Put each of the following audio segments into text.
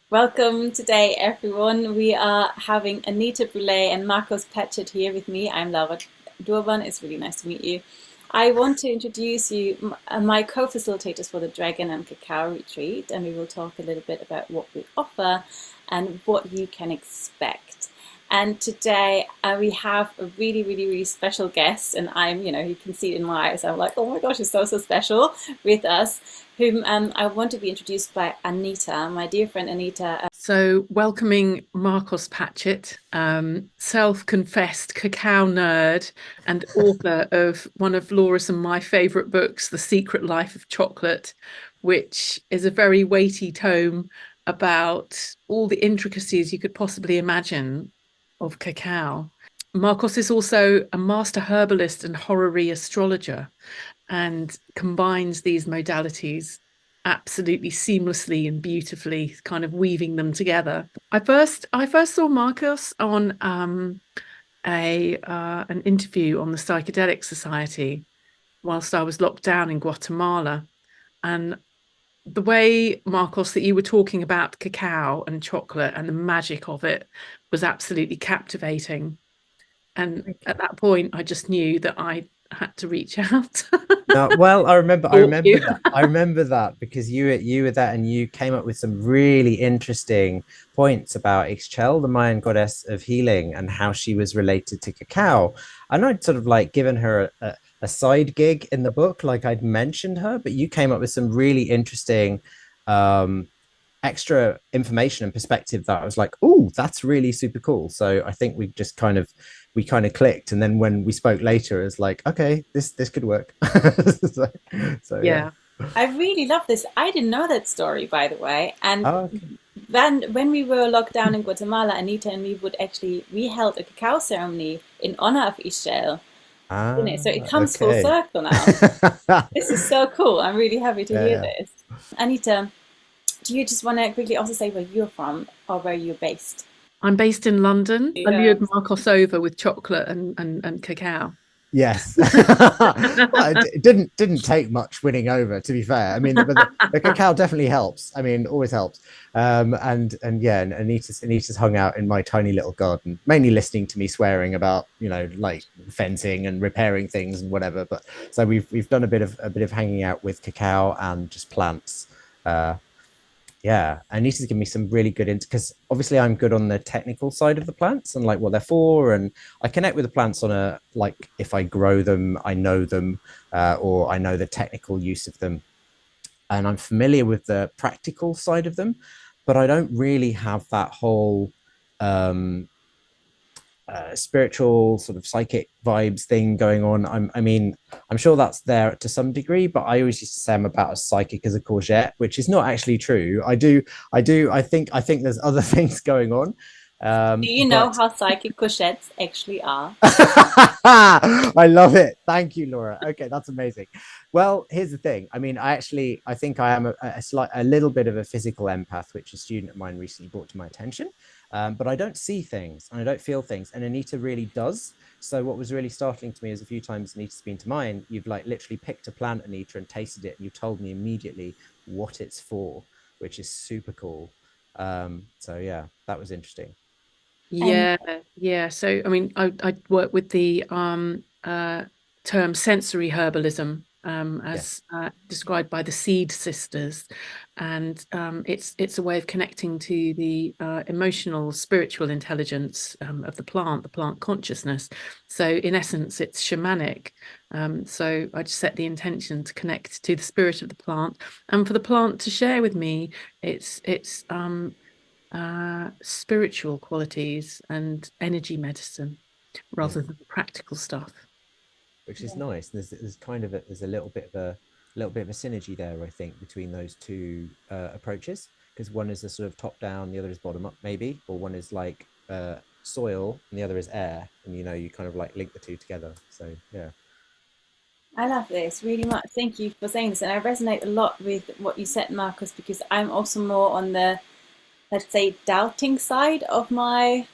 Welcome today, everyone. We are having Anita Brulee and Patchett here with me. I'm Laura Durban. It's really nice to meet you. I want to introduce you, my co-facilitators for the Dragon and Cacao Retreat, and we will talk a little bit about what we offer and what you can expect. And today we have a really special guest, and you can see it in my eyes. I'm like, oh my gosh, it's so special with us, whom I want to be introduced by Anita, my dear friend Anita. So, welcoming Marcos Patchett, self-confessed cacao nerd and author of one of Laura's and my favourite books, The Secret Life of Chocolate, which is a very weighty tome about all the intricacies you could possibly imagine of cacao. Marcos is also a master herbalist and horary astrologer and combines these modalities absolutely seamlessly and beautifully, kind of weaving them together. I first saw Marcos on a an interview on the Psychedelic Society whilst I was locked down in Guatemala, and the way, Marcos, that you were talking about cacao and chocolate and the magic of it was absolutely captivating. And at that point, I just knew that I had to reach out. No, well, I remember, I Stalk remember you. that. I remember that because you were there and you came up with some really interesting points about Ixchel, the Mayan goddess of healing, and how she was related to cacao. And I'd sort of like given her a side gig in the book, like I'd mentioned her, but you came up with some really interesting um extra information and perspective that I was like, oh, that's really super cool. So I think we kind of clicked, and then when we spoke later, it's like, okay, this could work. so, so yeah. Yeah. I really love this. I didn't know that story, by the way. And Oh, okay. then when we were locked down in Guatemala, Anita and me we held a cacao ceremony in honor of Ixchel, didn't it? So it comes full Okay. circle now. This is so cool. I'm really happy to hear Yeah. this. Anita, do you just want to quickly also say where you're from or where you're based? I'm based in London. I Yeah. lured Marcos over with chocolate and cacao. Yes. Well, it didn't take much winning over, to be fair. I mean, but the cacao definitely helps. I mean, always helps. And yeah, and Anita's hung out in my tiny little garden, mainly listening to me swearing about, like fencing and repairing things and whatever. But so we've done a bit of hanging out with cacao and just plants. Uh, yeah, Anita's given me some really good because obviously I'm good on the technical side of the plants and like what they're for, and I connect with the plants on a like if I grow them, I know them, or I know the technical use of them, and I'm familiar with the practical side of them, but I don't really have that whole um, spiritual sort of psychic vibes thing going on. I mean, I'm sure that's there to some degree, but I always used to say I'm about as psychic as a courgette, which is not actually true. I think there's other things going on. Do you know But how psychic courgettes actually are? I love it. Thank you, Laura. Okay, that's amazing. Well, here's the thing. I mean, I think I am a little bit of a physical empath, which a student of mine recently brought to my attention. But I don't see things and I don't feel things, and Anita really does. So what was really startling to me is a few times Anita's been to mine, you've like literally picked a plant, Anita, and tasted it, and you told me immediately what it's for, which is super cool. So yeah, that was interesting. And Yeah, yeah. So, I mean, I work with the term sensory herbalism, as Yes. described by the Seed Sisters, and it's a way of connecting to the emotional, spiritual intelligence of the plant consciousness. So, in essence, it's shamanic. So, I just set the intention to connect to the spirit of the plant, and for the plant to share with me its spiritual qualities and energy medicine Yeah. rather than practical stuff. Which is nice. There's a little bit of a synergy there, I think, between those two approaches, because one is a sort of top down, the other is bottom up, maybe, or one is like soil and the other is air, and you kind of like link the two together. So yeah. I love this really much. Thank you for saying this. And I resonate a lot with what you said, Marcus, because I'm also more on the, let's say, doubting side of my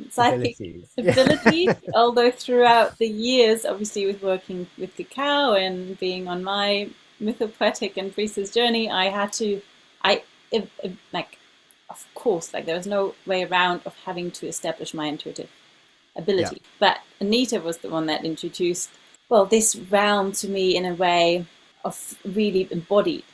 psychic Abilities. abilities. Although throughout the years, obviously with working with cacao and being on my mythopoetic and priestess journey, I had to, like, of course, like there was no way around of having to establish my intuitive ability. Yeah. But Anita was the one that introduced, well, this realm to me in a way of really embodied,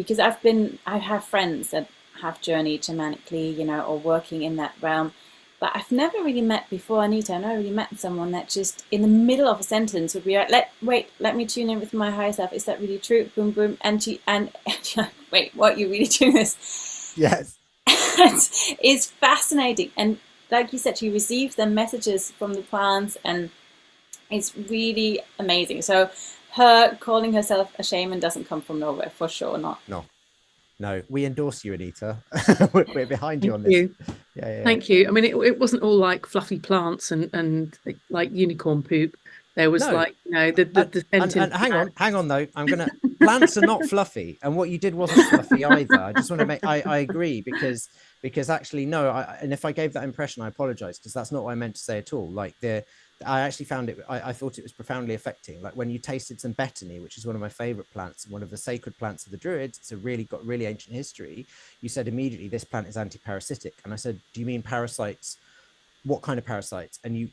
because I have friends that have journeyed shamanically, you know, or working in that realm. But I've never really met before Anita. I've never really met someone that just in the middle of a sentence would be like, let me tune in with my higher self. Is that really true? Boom, boom. And she's like, wait, what? You really doing this? Yes. It's fascinating. And like you said, she receives the messages from the plants, and it's really amazing. So her calling herself a shaman doesn't come from nowhere, for sure not. No, we endorse you, Anita. We're behind you on Thank this. you. Yeah. Thank you. I mean, it wasn't all like fluffy plants and like unicorn poop. There was No. like, you know, the And hang on though. Plants are not fluffy, and what you did wasn't fluffy either. I just want to make I agree, because actually no, and if I gave that impression, I apologize, because that's not what I meant to say at all. Like I actually found it, I thought it was profoundly affecting. Like when you tasted some betony, which is one of my favorite plants and one of the sacred plants of the Druids, it's got really ancient history. You said immediately, this plant is anti-parasitic. And I said, do you mean parasites? What kind of parasites? And you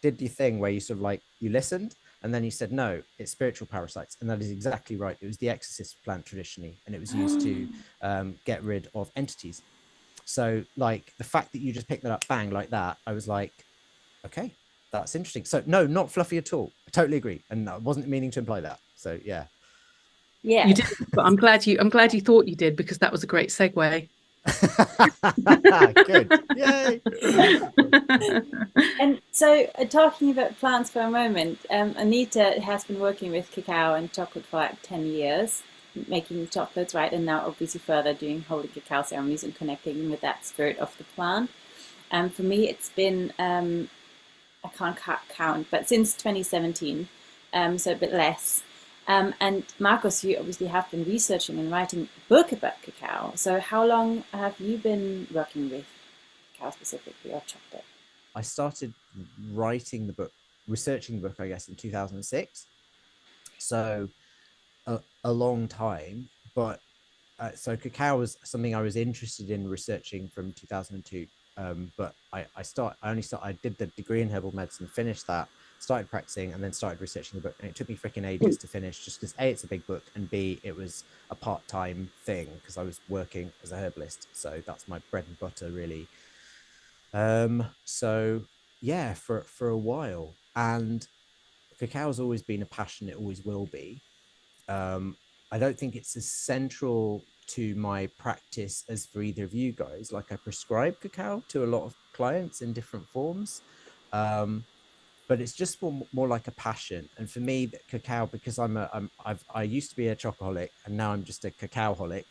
did your thing where you sort of like, you listened, and then you said, no, it's spiritual parasites. And that is exactly right. It was the exorcist plant traditionally, and it was used to get rid of entities. So like the fact that you just picked that up bang like that, I was like, okay, that's interesting. So no, not fluffy at all. I totally agree. And I wasn't meaning to imply that. So yeah. Yeah. You did, but I'm glad you thought you did, because that was a great segue. Good. Yay. And so, talking about plants for a moment, Anita has been working with cacao and chocolate for like 10 years, making chocolates, right? And now, obviously, further doing holy cacao ceremonies and connecting with that spirit of the plant. And for me, it's been, I can't count, but since 2017, so a bit less. And Marcos, you obviously have been researching and writing a book about cacao. So, how long have you been working with cacao specifically, or chocolate? I started writing the book, researching the book, I guess, in 2006. So a long time. But so cacao was something I was interested in researching from 2002. But I did the degree in herbal medicine, finished that, started practicing, and then started researching the book. And it took me freaking ages to finish, just because A, it's a big book, and B, it was a part-time thing because I was working as a herbalist. So that's my bread and butter, really. So yeah, for a while. And cacao's always been a passion, it always will be. I don't think it's as central to my practice as for either of you guys. Like I prescribe cacao to a lot of clients in different forms, but it's just more like a passion. And for me, cacao, because I used to be a chocoholic, and now I'm just a cacao-holic.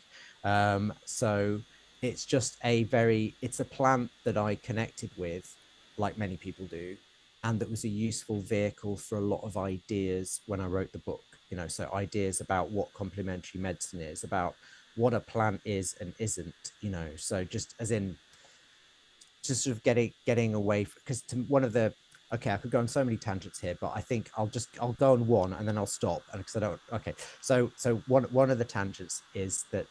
So it's just it's a plant that I connected with, like many people do, and that was a useful vehicle for a lot of ideas when I wrote the book. You know, so ideas about what complementary medicine is, about what a plant is and isn't. You know, so just sort of getting away, because one of the, okay, I could go on so many tangents here, but I think I'll go on one and then I'll stop, because I don't. Okay, so one of the tangents is that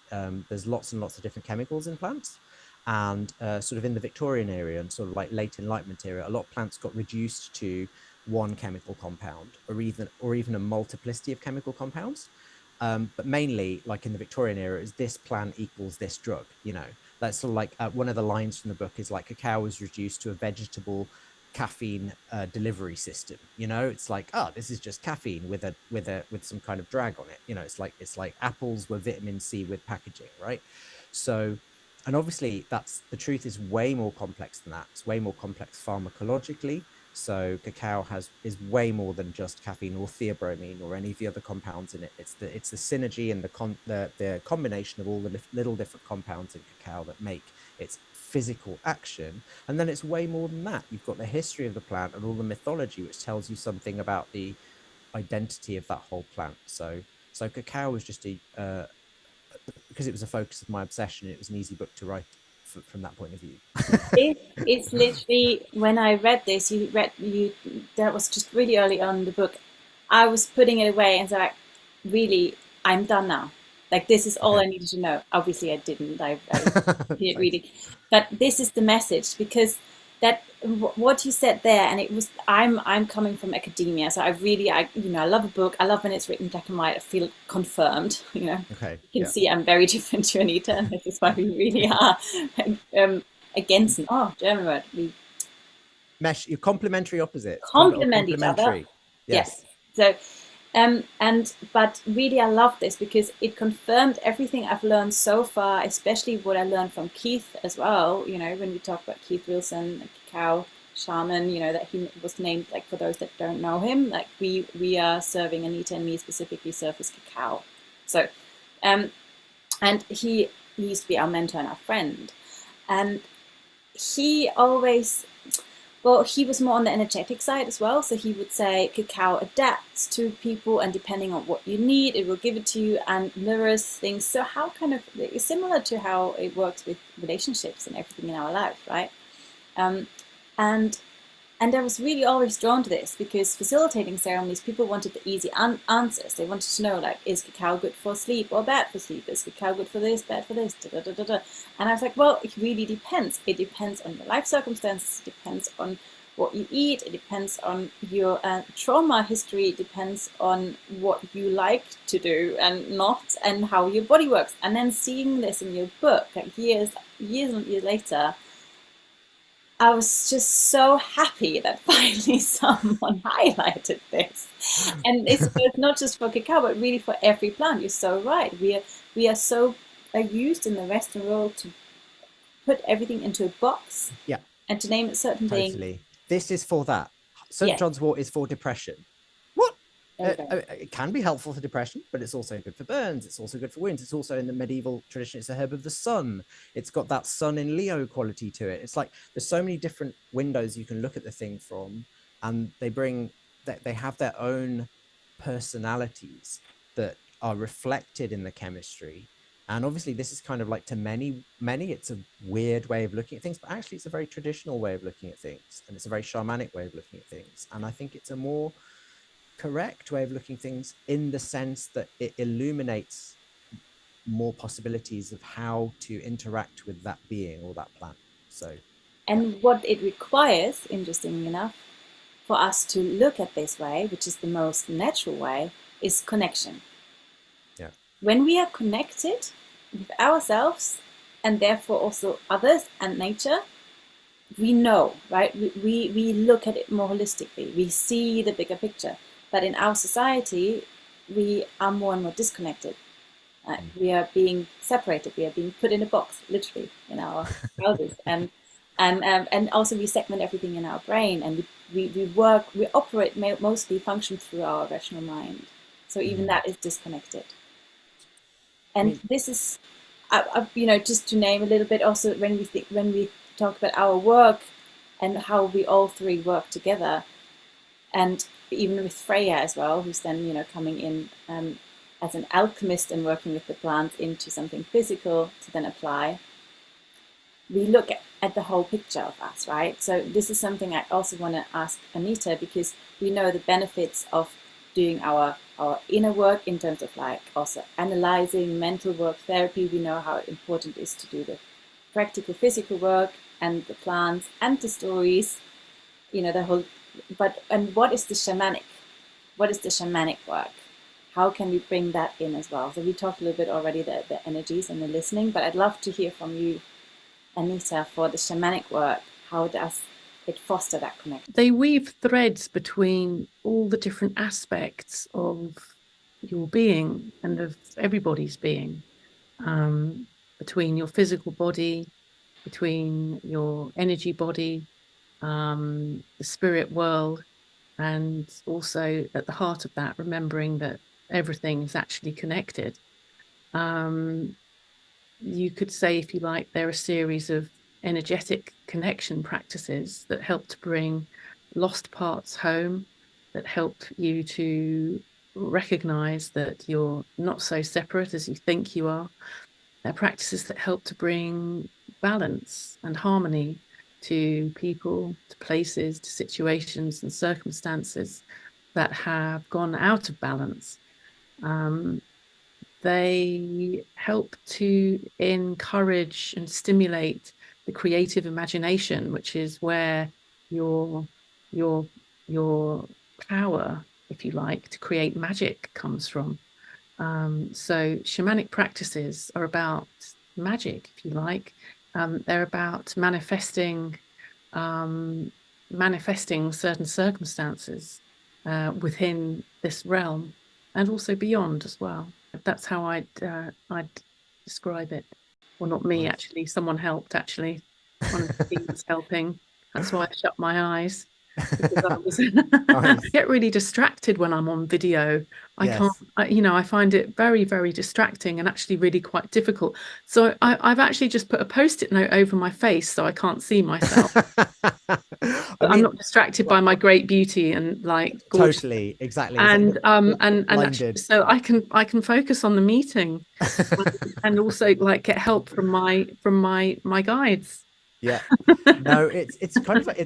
there's lots and lots of different chemicals in plants, and sort of in the Victorian era and sort of like late Enlightenment era, a lot of plants got reduced to one chemical compound, or even a multiplicity of chemical compounds. But mainly, like in the Victorian era, is this plant equals this drug. You know, that's sort of like one of the lines from the book is like cacao was reduced to a vegetable caffeine delivery system. You know, it's like, oh, this is just caffeine with some kind of drag on it. You know, it's like apples were vitamin C with packaging, right? So, and obviously the truth is way more complex than that. It's way more complex pharmacologically. So cacao is way more than just caffeine or theobromine or any of the other compounds in it. It's the synergy and the combination of all the little different compounds in cacao that make its physical action. And then it's way more than that. You've got the history of the plant and all the mythology, which tells you something about the identity of that whole plant. So cacao was just because it was a focus of my obsession, it was an easy book to write from that point of view. It's literally, when I read this, that was just really early on in the book. I was putting it away and said, like, really, I'm done now. Like, this is all Okay. I needed to know. Obviously, I didn't. I didn't Thanks. reading, but this is the message, because that what you said there, and it was, I'm coming from academia, so I I love a book. I love when it's written black and white. I feel confirmed. Okay. You can Yeah. see I'm very different to Anita, and this is why we really are against. Oh, German word. We Mesh, you're complementary opposites. complement each other. Complementary. Yes. Yes. So, but really, I love this because it confirmed everything I've learned so far, especially what I learned from Keith as well. When we talk about Keith Wilson, cacao shaman, that he was named, like, for those that don't know him, like, we are serving, Anita and me specifically serve as cacao. So, and he used to be our mentor and our friend, and he always, well, he was more on the energetic side as well. So he would say cacao adapts to people, and depending on what you need, it will give it to you and mirrors things. So how kind of similar to how it works with relationships and everything in our life, right? Um, and and I was really always drawn to this because facilitating ceremonies, people wanted the easy answers. They wanted to know, like, is cacao good for sleep or bad for sleep? Is cacao good for this, bad for this? Da, da, da, da, da. And I was like, well, it really depends. It depends on your life circumstances. It depends on what you eat. It depends on your trauma history. It depends on what you like to do and not, and how your body works. And then seeing this in your book, like years and years later, I was just so happy that finally someone highlighted this. And it's not just for cacao, but really for every plant. You're so right. We are so used in the Western world to put everything into a box, Yeah. and to name it certain things. Totally. This is for that. St. Yes. John's wort is for depression. What? Okay. It can be helpful for depression, but it's also good for burns. It's also good for wounds. It's also, in the medieval tradition, it's a herb of the sun. It's got that sun in Leo quality to it. It's like there's so many different windows you can look at the thing from, and they have their own personalities that are reflected in the chemistry. And obviously, this is kind of like, to many, it's a weird way of looking at things, but actually, it's a very traditional way of looking at things, and it's a very shamanic way of looking at things. And I think it's a more correct way of looking at things, in the sense that it illuminates more possibilities of how to interact with that being or that plant. So, And what it requires, interestingly enough, for us to look at this way, which is the most natural way, is connection. yeah. When we are connected with ourselves, and therefore also others and nature, we know, right? We look at it more holistically. We see the bigger picture. But in our society, we are more and more disconnected. We are being separated. We are being put in a box, literally, in our houses. And also we segment everything in our brain, and we operate, mostly function through our rational mind. So even that is disconnected. And this is, just to name a little bit, also when we talk about our work and how we all three work together, and even with Freya as well, who's then coming in as an alchemist and working with the plants into something physical to then apply. We look at the whole picture of us, right? So this is something I also want to ask Anita, because we know the benefits of doing our inner work in terms of, like, also analyzing mental work, therapy. We know how important it is to do the practical physical work and the plants and the stories, the whole. And what is the shamanic? What is the shamanic work? How can we bring that in as well? So we talked a little bit already, the energies and the listening, but I'd love to hear from you, Anita, for the shamanic work. How does it foster that connection? They weave threads between all the different aspects of your being and of everybody's being, between your physical body, between your energy body, the spirit world, and also at the heart of that, remembering that everything is actually connected. You could say, if you like, they're a series of energetic connection practices that help to bring lost parts home, that help you to recognize that you're not so separate as you think you are. They're practices that help to bring balance and harmony to people, to places, to situations and circumstances that have gone out of balance. They help to encourage and stimulate the creative imagination, which is where your your power, if you like, to create magic comes from. So shamanic practices are about magic, if you like. They're about manifesting certain circumstances within this realm and also beyond as well. That's how I'd describe it. Well, not me, Nice. actually. Someone helped, actually. One of the teams helping. That's why I shut my eyes. Because I was I get really distracted when I'm on video. I can't, I find it very, very distracting and actually really quite difficult. So I've actually just put a post-it note over my face so I can't see myself. But I'm not distracted by my great beauty and like gorgeous. Totally, exactly. And actually, so I can focus on the meeting and also like get help from my guides. Yeah. No, it's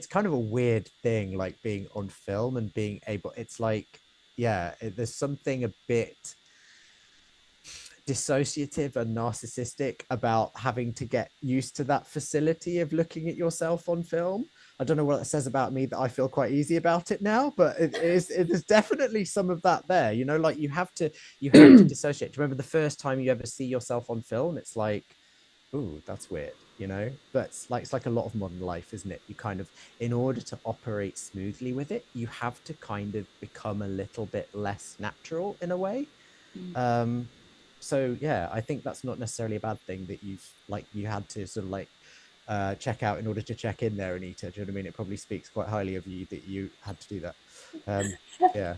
kind of a weird thing, like being on film and being able, it's like, yeah, there's something a bit dissociative and narcissistic about having to get used to that facility of looking at yourself on film. I don't know what it says about me that I feel quite easy about it now, but there's definitely some of that there, you know, like you have to dissociate. Do you remember the first time you ever see yourself on film? It's like, ooh, that's weird, you know. But it's like a lot of modern life, isn't it? You kind of, in order to operate smoothly with it, you have to kind of become a little bit less natural in a way. So yeah, I think that's not necessarily a bad thing that you had to sort of like check out in order to check in there, Anita. Do you know what I mean? It probably speaks quite highly of you that you had to do that. Yeah.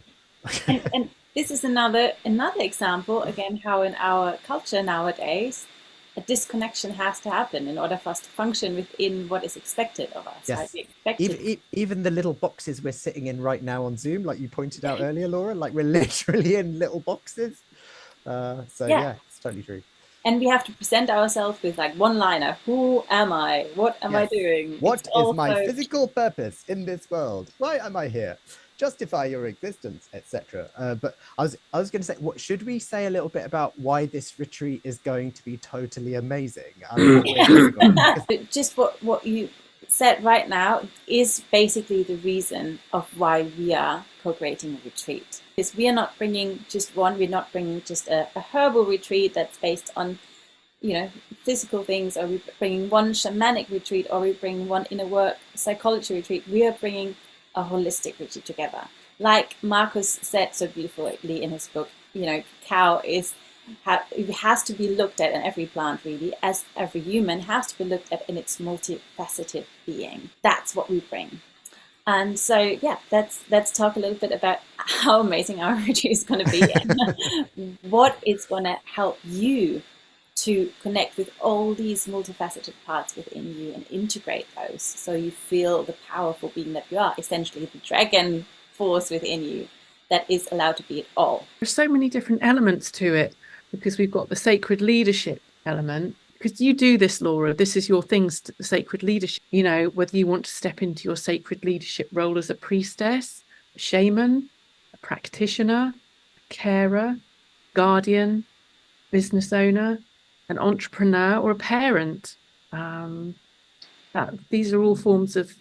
and this is another example again, how in our culture nowadays a disconnection has to happen in order for us to function within what is expected of us. Yes. Right? Even the little boxes we're sitting in right now on Zoom, like you pointed out earlier, Laura, like we're literally in little boxes. So yeah, it's totally true. And we have to present ourselves with like one-liner. Who am I? What am I doing? What is my physical purpose in this world? Why am I here? Justify your existence, etc. But I was going to say, what should we say a little bit about why this retreat is going to be totally amazing? Just what you said right now is basically the reason of why we are co-creating a retreat. Because we are not bringing just one, we're not bringing just a herbal retreat that's based on, you know, physical things, or we're bringing one shamanic retreat, or we bring one inner work psychology retreat. We are bringing a holistic retreat together. Like Marcus said so beautifully in his book, you know, cacao it has to be looked at, and every plant really, as every human, has to be looked at in its multifaceted being. That's what we bring. And so, yeah, let's talk a little bit about how amazing our retreat is going to be and what is going to help you to connect with all these multifaceted parts within you and integrate those so you feel the powerful being that you are, essentially the dragon force within you that is allowed to be it all. There's so many different elements to it, because we've got the sacred leadership element. Because you do this, Laura, this is your things, the sacred leadership, you know, whether you want to step into your sacred leadership role as a priestess, a shaman, a practitioner, a carer, guardian, business owner, an entrepreneur, or a parent. These are all forms of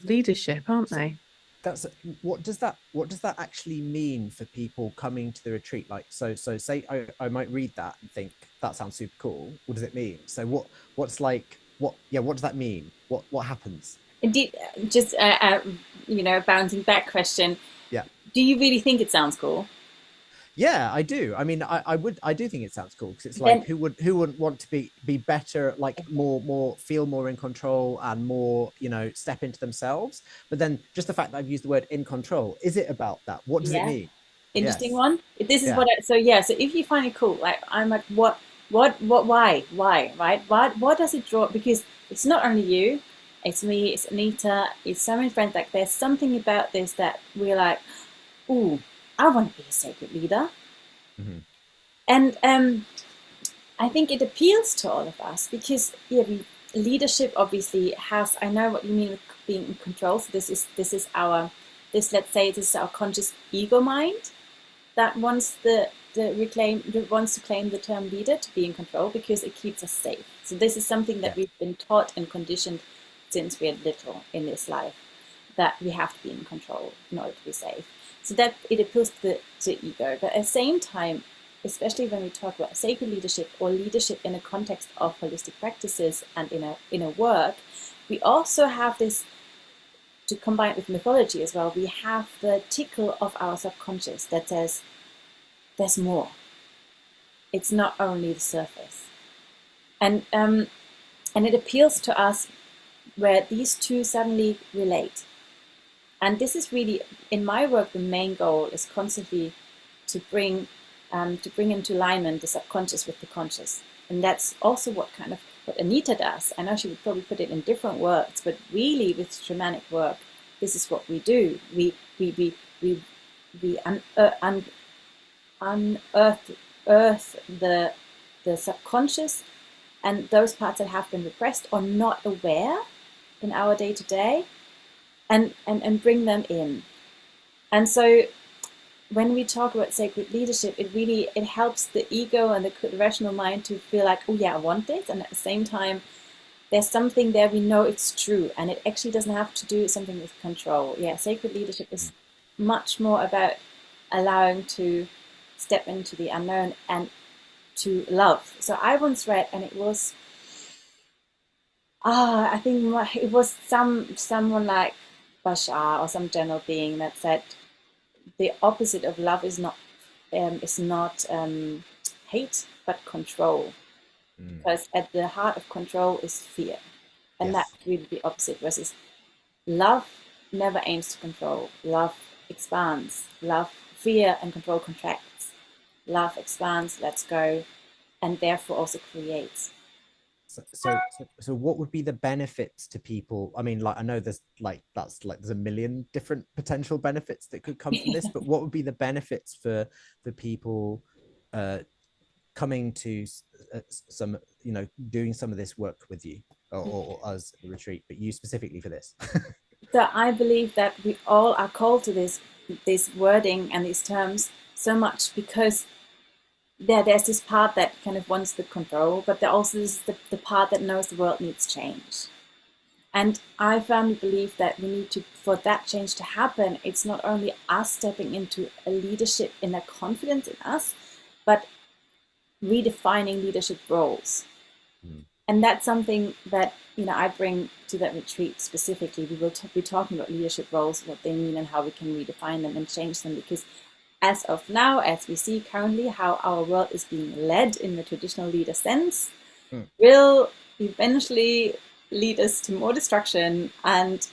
leadership, aren't they? What does that actually mean for people coming to the retreat? Like, so say I might read that and think that sounds super cool. What does it mean? So what does that mean? What happens? Indeed, just you know, bouncing back question. Yeah. Do you really think it sounds cool? Yeah, I do. I mean, I do think it sounds cool, because it's like, who wouldn't want to be better, like more feel more in control and more, you know, step into themselves. But then just the fact that I've used the word in control, is it about that? What does it mean? Interesting one. This is what so if you find it cool, like I'm like, why, right? What does it draw? Because it's not only you, it's me, it's Anita, it's so many friends. Like there's something about this that we're like, ooh, I want to be a sacred leader. Mm-hmm. And I think it appeals to all of us because leadership obviously has, I know what you mean with being in control. So this is our conscious ego mind that wants the wants to claim the term leader to be in control because it keeps us safe. So this is something that we've been taught and conditioned since we are little in this life, that we have to be in control in order to be safe. So that it appeals to the ego. But at the same time, especially when we talk about sacred leadership or leadership in a context of holistic practices and in a work, we also have this, to combine it with mythology as well, we have the tickle of our subconscious that says there's more. It's not only the surface. And it appeals to us where these two suddenly relate. And this is really, in my work, the main goal is constantly to bring into alignment the subconscious with the conscious. And that's also what Anita does. I know she would probably put it in different words, but really with shamanic work, this is what we do. We unearth the subconscious and those parts that have been repressed or not aware in our day-to-day, and bring them in. And so when we talk about sacred leadership, it helps the ego and the rational mind to feel like, oh yeah, I want this, and at the same time there's something there, we know it's true, and it actually doesn't have to do something with control. Yeah, sacred leadership is much more about allowing to step into the unknown and to love. So I once read, and it was I think it was someone like Bashar or some general being that said the opposite of love is not hate, but control. Because at the heart of control is fear, and that's really the opposite. Versus love never aims to control. Love expands. Fear and control contracts. Love expands, lets go, and therefore also creates. So what would be the benefits to people? I mean, like, I know there's there's a million different potential benefits that could come from this, but what would be the benefits for the people coming to some, doing some of this work with you or us at the retreat, but you specifically for this? So I believe that we all are called to this wording and these terms so much because there's this part that kind of wants the control, but there also is the part that knows the world needs change. And I firmly believe that we need to, for that change to happen, it's not only us stepping into a leadership in a confidence in us, but redefining leadership roles. And that's something that I bring to that retreat specifically. We will be talking about leadership roles, what they mean, and how we can redefine them and change them. Because as of now, as we see currently, how our world is being led in the traditional leader sense, will eventually lead us to more destruction and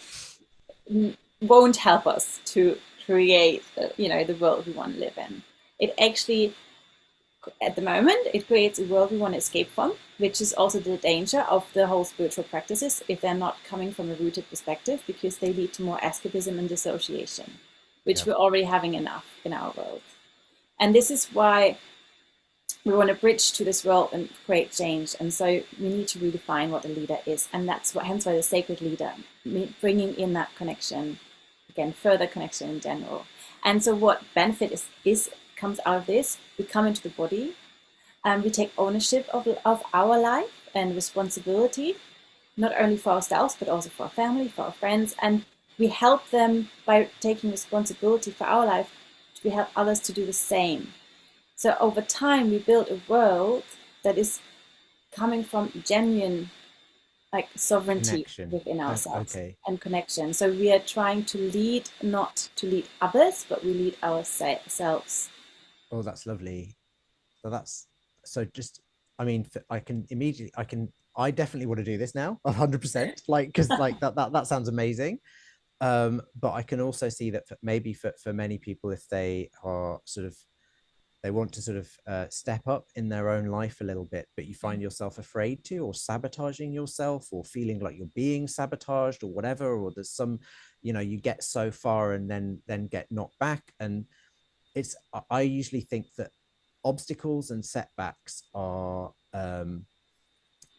won't help us to create, the world we want to live in. It actually, at the moment, it creates a world we want to escape from, which is also the danger of the whole spiritual practices if they're not coming from a rooted perspective, because they lead to more escapism and dissociation, which we're already having enough in our world. And this is why we want to bridge to this world and create change. And so we need to redefine what a leader is. And that's hence why the sacred leader, bringing in that connection, again, further connection in general. And so what benefit comes out of this, we come into the body and we take ownership of our life and responsibility, not only for ourselves, but also for our family, for our friends. And we help them by taking responsibility for our life, we help others to do the same. So over time, we build a world that is coming from genuine sovereignty within ourselves and connection. So we are trying to lead, not to lead others, but we lead ourselves. Oh, that's lovely. I definitely want to do this now, 100%, because that sounds amazing. But I can also see that for many people, if they want to step up in their own life a little bit, but you find yourself afraid to, or sabotaging yourself, or feeling like you're being sabotaged or whatever, or there's some, you get so far and then get knocked back. And I usually think that obstacles and setbacks are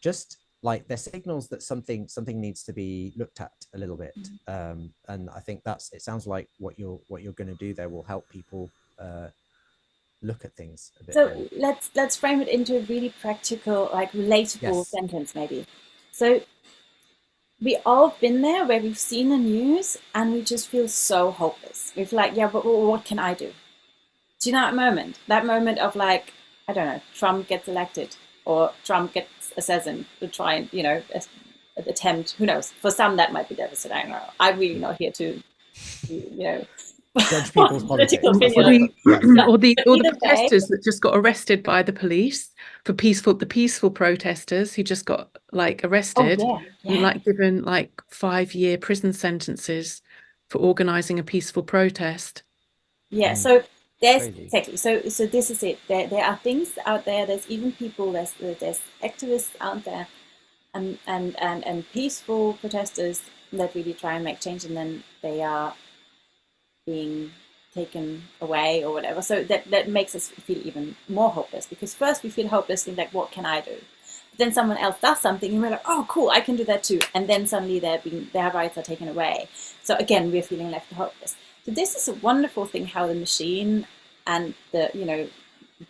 just like they're signals that something needs to be looked at a little bit. And I think it sounds like what you're going to do there will help people look at things a bit So more. let's frame it into a really practical, like relatable Yes. sentence, maybe. So we all been there where we've seen the news and we just feel so hopeless. We're like, yeah, but what can I do? Do you know that moment? That moment of like, I don't know, Trump gets elected or Trump gets assassinated to try and, attempt, who knows? For some, that might be devastating. I don't know. I'm really not here to, Judge people's political politics. That's opinion. not, yes. Or the But or the either way, protesters that just got arrested by the police for the peaceful protesters who just got like oh arrested and yeah. like given like 5-year prison sentences for organizing a peaceful protest. Yeah, so there's Crazy. exactly so this is it. There are things out there. There's even people. There's activists out there, and peaceful protesters that really try and make change, and then they are being taken away or whatever. So that makes us feel even more hopeless because first we feel hopeless, think like, what can I do? But then someone else does something, and we're like, oh, cool, I can do that too. And then suddenly their rights are taken away. So again, we're feeling left hopeless. So this is a wonderful thing how the machine and the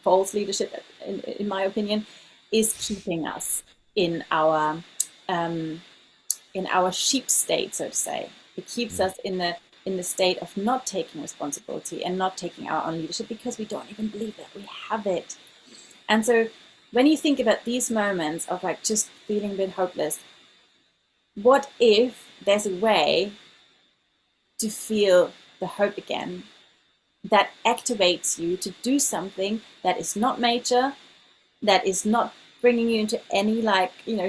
false leadership, in my opinion, is keeping us in our um, sheep state, so to say. It keeps us in the state of not taking responsibility and not taking our own leadership because we don't even believe that we have it. And so when you think about these moments of like just feeling a bit hopeless, what if there's a way to feel the hope again that activates you to do something that is not major, that is not bringing you into any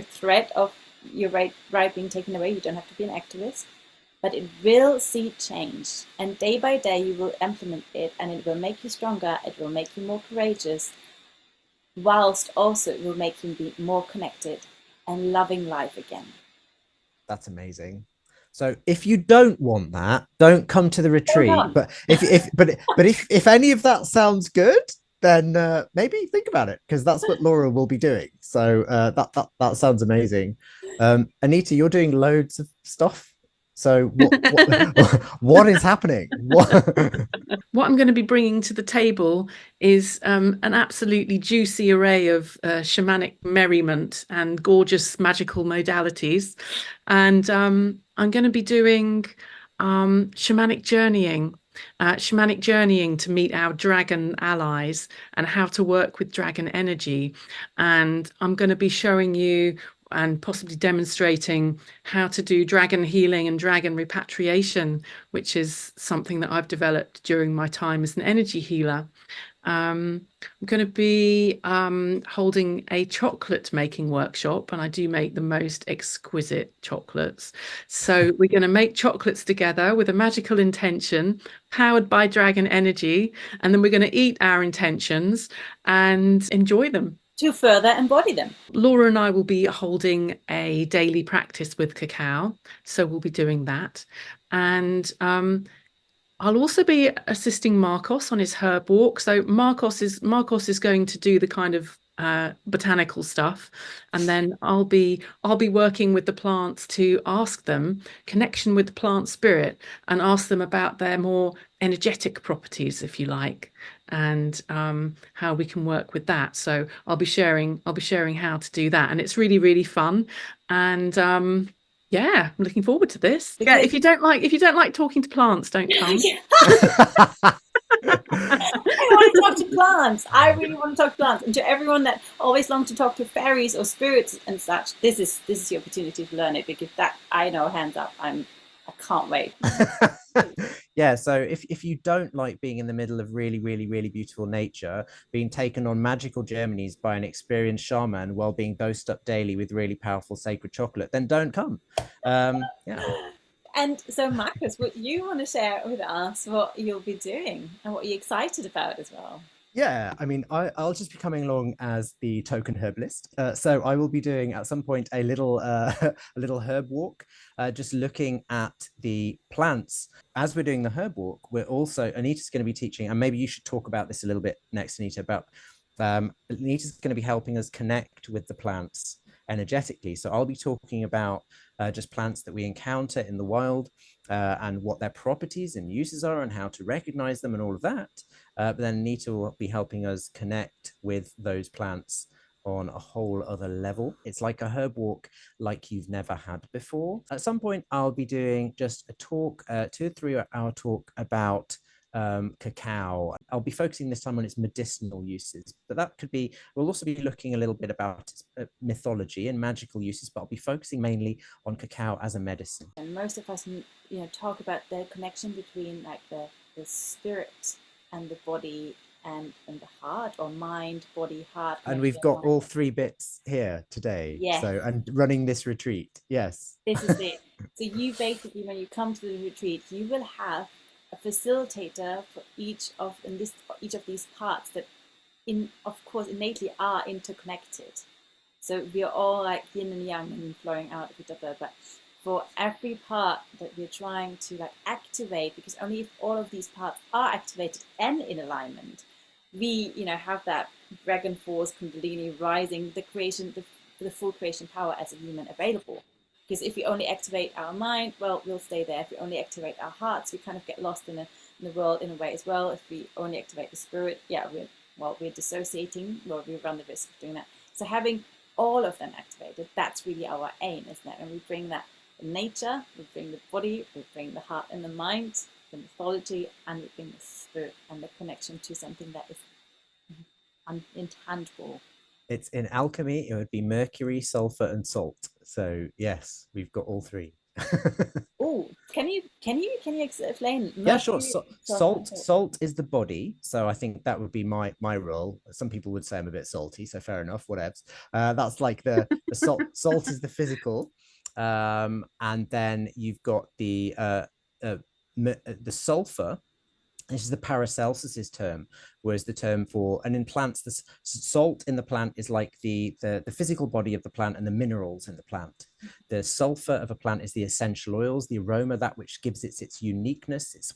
threat of your right being taken away? You don't have to be an activist, but it will see change, and day by day you will implement it, and it will make you stronger, it will make you more courageous, whilst also it will make you be more connected and loving life again. That's amazing. So if you don't want that, don't come to the retreat. But if any of that sounds good, then maybe think about it because that's what Laura will be doing. So that sounds amazing. Anita, you're doing loads of stuff. So what is happening? What I'm going to be bringing to the table is an absolutely juicy array of shamanic merriment and gorgeous magical modalities. And I'm going to be doing shamanic journeying. Shamanic journeying to meet our dragon allies and how to work with dragon energy. And I'm going to be showing you and possibly demonstrating how to do dragon healing and dragon repatriation, which is something that I've developed during my time as an energy healer. I'm going to be holding a chocolate making workshop, and I do make the most exquisite chocolates. So we're going to make chocolates together with a magical intention, powered by dragon energy, and then we're going to eat our intentions and enjoy them. To further embody them. Laura and I will be holding a daily practice with cacao, so we'll be doing that. And I'll also be assisting Marcos on his herb walk. So Marcos is going to do the kind of botanical stuff, and then I'll be working with the plants to ask them connection with the plant spirit and ask them about their more energetic properties, if you like, and how we can work with that. So I'll be sharing how to do that, and it's really, really fun. And yeah, I'm looking forward to this. Yeah, if you don't like talking to plants, don't come. I want to talk to plants. I really want to talk to plants. And to everyone that always longs to talk to fairies or spirits and such, this is the opportunity to learn it, because that, I know, hands up, I can't wait. Yeah, so if you don't like being in the middle of really, really, really beautiful nature, being taken on magical journeys by an experienced shaman while being dosed up daily with really powerful sacred chocolate, then don't come. Yeah. And so, Marcus, would you want to share with us what you'll be doing and what you're excited about as well? Yeah, I mean, I'll just be coming along as the token herbalist. So I will be doing at some point a little a little herb walk, just looking at the plants. As we're doing the herb walk, we're also, Anita's going to be teaching, and maybe you should talk about this a little bit next, Anita, about Anita's going to be helping us connect with the plants energetically. So I'll be talking about just plants that we encounter in the wild and what their properties and uses are and how to recognize them and all of that. But then Anita will be helping us connect with those plants on a whole other level. It's like a herb walk like you've never had before. At some point, I'll be doing just a talk, 2 or 3 hour talk about cacao. I'll be focusing this time on its medicinal uses, but that could be, we'll also be looking a little bit about its mythology and magical uses, but I'll be focusing mainly on cacao as a medicine. And most of us, talk about the connection between like the spirit and the body and the heart, or mind, body, heart. And we've got all 3 bits here today. Yes. So, and running this retreat. Yes. This is it. So you basically, when you come to the retreat, you will have a facilitator for each of these parts that, of course, innately are interconnected. So we are all like yin and yang and flowing out of each other, but for every part that we're trying to like activate, because only if all of these parts are activated and in alignment, we have that dragon force kundalini rising, the creation, the full creation power as a human available. Because if we only activate our mind, well, we'll stay there. If we only activate our hearts, we kind of get lost in the world in a way as well. If we only activate the spirit, yeah, we're dissociating, well, we run the risk of doing that. So having all of them activated, that's really our aim, isn't it? And we bring that in nature, we bring the body, we bring the heart and the mind, the mythology, and we bring the spirit and the connection to something that is intangible. It's in alchemy, it would be mercury, sulfur, and salt. So yes, we've got all 3. Oh, can you explain? Yeah, sure. Salt is the body. So I think that would be my role. Some people would say I'm a bit salty, so fair enough, whatevs. That's like the salt is the physical. And then you've got the sulfur. This is the Paracelsus's term, whereas the term for, and in plants, the salt in the plant is like the physical body of the plant and the minerals in the plant. The sulfur of a plant is the essential oils, the aroma, that which gives it its uniqueness. It's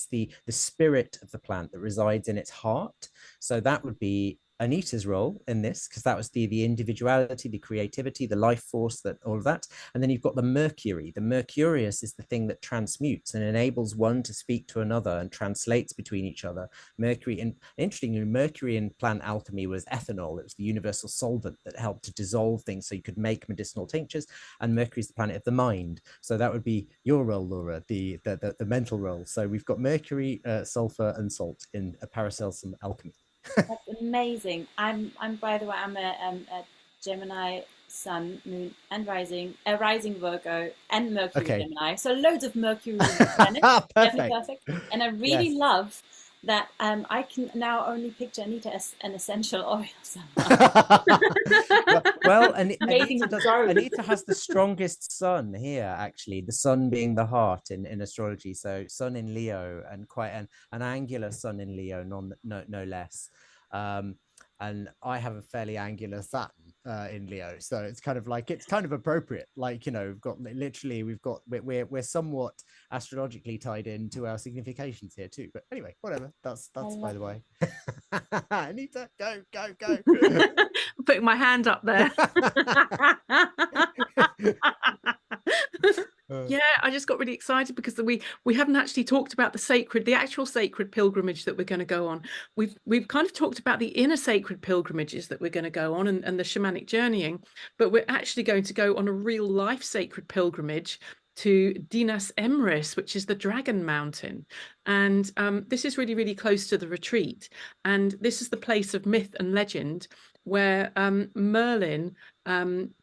the spirit of the plant that resides in its heart. So that would be Anita's role in this, because that was the individuality, the creativity, the life force, that all of that. And then you've got the mercury. The mercurius is the thing that transmutes and enables one to speak to another and translates between each other. Mercury, and interestingly, mercury in plant alchemy was ethanol. It was the universal solvent that helped to dissolve things so you could make medicinal tinctures. And Mercury is the planet of the mind. So that would be your role, Laura, the mental role. So we've got mercury, sulfur, and salt in a Paracelsus alchemy. That's amazing. I'm by the way, I'm a Gemini sun, moon, and rising Virgo and Mercury Gemini. So loads of Mercury planets. Perfect. And I really love that I can now only picture Anita as an essential oil somehow. well, Anita has the strongest sun here, actually, the sun being the heart in astrology. So sun in Leo, and quite an angular sun in Leo, no less. And I have a fairly angular Saturn in Leo, so it's kind of appropriate. Like, we're somewhat astrologically tied into our significations here too. But anyway, whatever. That's by the way. Anita, go. Putting my hand up there. Yeah, I just got really excited because we haven't actually talked about the actual sacred pilgrimage that we're going to go on. We've kind of talked about the inner sacred pilgrimages that we're going to go on and the shamanic journeying, but we're actually going to go on a real life sacred pilgrimage to Dinas Emrys, which is the Dragon Mountain. And this is really, really close to the retreat. And this is the place of myth and legend where Merlin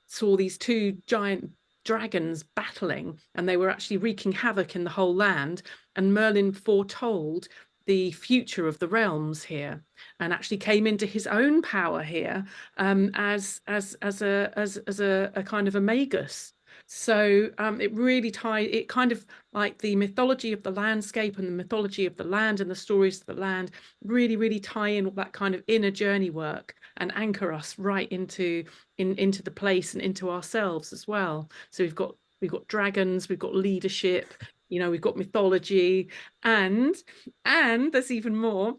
saw these 2 giant dragons battling, and they were actually wreaking havoc in the whole land. And Merlin foretold the future of the realms here, and actually came into his own power here as a kind of a magus. So it really it kind of like the mythology of the landscape and the mythology of the land and the stories of the land really, really tie in all that kind of inner journey work and anchor us right into the place and into ourselves as well. So we've got dragons, we've got leadership, we've got mythology, and there's even more.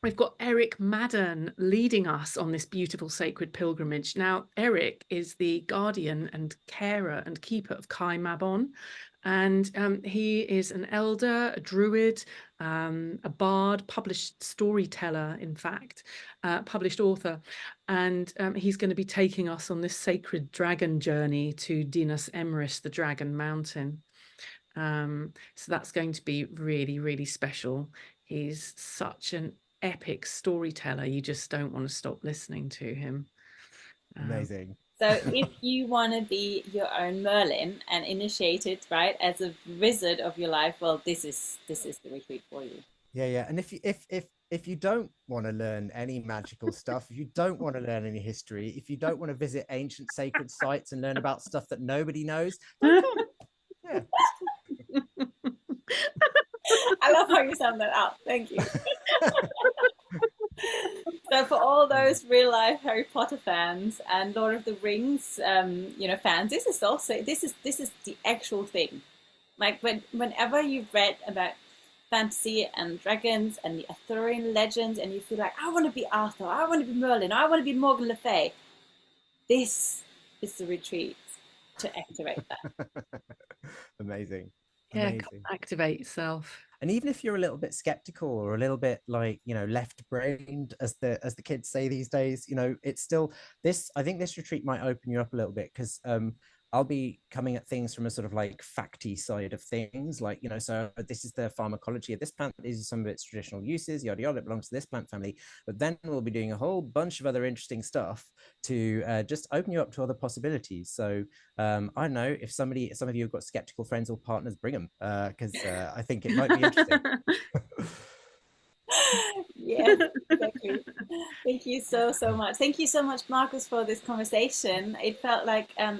we've got Eric Madden leading us on this beautiful sacred pilgrimage. Now, Eric is the guardian and carer and keeper of Kai Mabon. And he is an elder, a druid, a bard, published storyteller, in fact, published author. And he's going to be taking us on this sacred dragon journey to Dinas Emrys, the Dragon Mountain. So that's going to be really, really special. He's such an epic storyteller. You just don't want to stop listening to him. Amazing. So if you want to be your own Merlin and initiated, right, as a wizard of your life, well, this is the retreat for you. Yeah. And if you don't want to learn any magical stuff, if you don't want to learn any history, if you don't want to visit ancient sacred sites and learn about stuff that nobody knows, then come. Yeah. I love how you sum that up. Thank you. So for all those real life Harry Potter fans and Lord of the Rings, fans, this is the actual thing. Like whenever you've read about fantasy and dragons and the Arthurian legends, and you feel like, I want to be Arthur, I want to be Merlin, I want to be Morgan Le Fay, this is the retreat to activate that. Amazing. Yeah, activate yourself. And even if you're a little bit skeptical or a little bit like, left-brained, as the kids say these days, it's still this. I think this retreat might open you up a little bit, because I'll be coming at things from a sort of like facty side of things, like, so this is the pharmacology of this plant, these are some of its traditional uses, yada yada, it belongs to this plant family. But then we'll be doing a whole bunch of other interesting stuff to just open you up to other possibilities. So I don't know, if some of you have got skeptical friends or partners, bring them, because I think it might be interesting. Yes, exactly. Thank you so much. Thank you so much, Marcus, for this conversation. It felt like a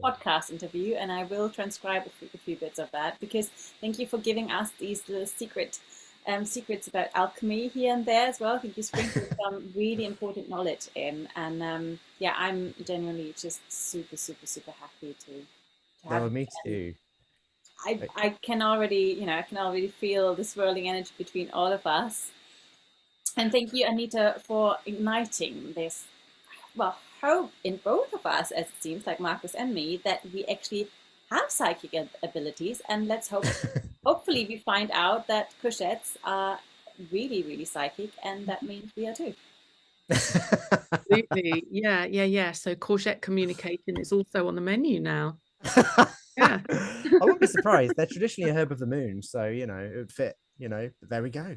podcast interview, and I will transcribe a few bits of that, because thank you for giving us these little secrets about alchemy here and there as well. I think you sprinkled some really important knowledge in, and I'm genuinely just super happy to have. Oh, me too. I can already feel the swirling energy between all of us. And thank you, Anita, for igniting this, hope in both of us, as it seems like Marcus and me, that we actually have psychic abilities. And let's hopefully we find out that courgettes are really, really psychic, and that means we are too. Absolutely. Yeah. So courgette communication is also on the menu now. Yeah. I wouldn't be surprised. They're traditionally a herb of the moon, so it would fit, but there we go.